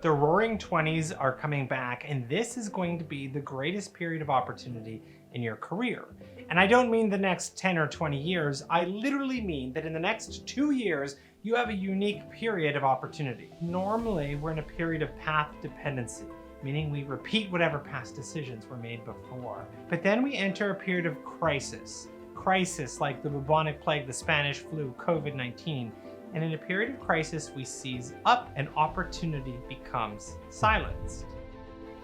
The roaring 20s are coming back, and this is going to be the greatest period of opportunity in your career. And I don't mean the next 10 or 20 years, I literally mean that in the next 2 years, you have a unique period of opportunity. Normally, we're in a period of path dependency, meaning we repeat whatever past decisions were made before. But then we enter a period of crisis. Crisis like the bubonic plague, the Spanish flu, COVID-19. And in a period of crisis, we seize up and opportunity becomes silenced.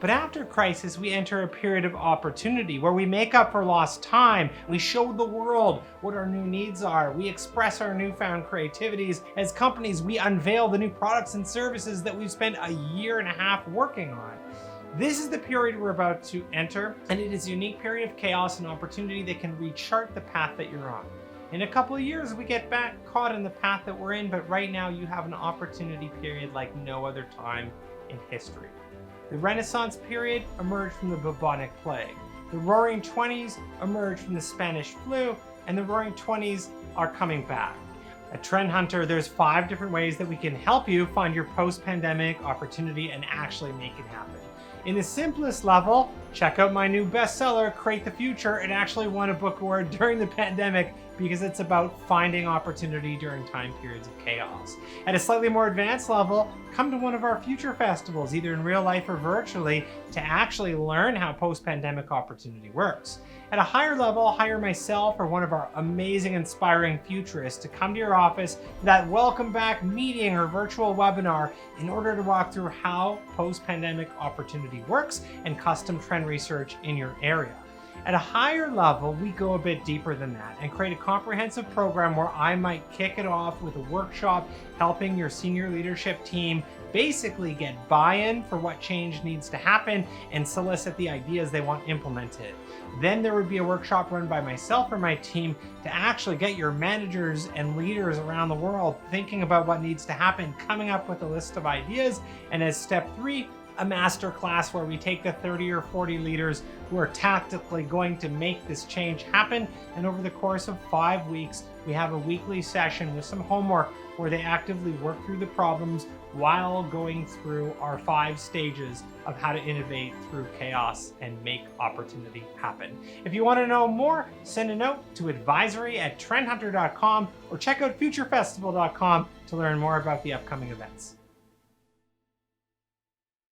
But after crisis, we enter a period of opportunity where we make up for lost time. We show the world what our new needs are. We express our newfound creativities. As companies, we unveil the new products and services that we've spent a year and a half working on. This is the period we're about to enter, and it is a unique period of chaos and opportunity that can rechart the path that you're on. In a couple of years, we get back caught in the path that we're in, but right now you have an opportunity period like no other time in history. The Renaissance period emerged from the bubonic plague. The roaring 20s emerged from the Spanish flu, and the roaring 20s are coming back. At Trend Hunter, there's 5 different ways that we can help you find your post-pandemic opportunity and actually make it happen. In the simplest level, check out my new bestseller, Create the Future. It actually won a book award during the pandemic because it's about finding opportunity during time periods of chaos. At a slightly more advanced level, come to one of our future festivals, either in real life or virtually, to actually learn how post-pandemic opportunity works. At a higher level, hire myself or one of our amazing, inspiring futurists to come to your office for that welcome back meeting or virtual webinar in order to walk through how post-pandemic opportunity works and custom trend research in your area. At a higher level, we go a bit deeper than that and create a comprehensive program where I might kick it off with a workshop helping your senior leadership team basically get buy-in for what change needs to happen and solicit the ideas they want implemented. Then there would be a workshop run by myself or my team to actually get your managers and leaders around the world thinking about what needs to happen, coming up with a list of ideas, and as step 3, a master class where we take the 30 or 40 leaders who are tactically going to make this change happen. And over the course of 5 weeks, we have a weekly session with some homework where they actively work through the problems while going through our 5 stages of how to innovate through chaos and make opportunity happen. If you want to know more, send a note to advisory@trendhunter.com or check out futurefestival.com to learn more about the upcoming events.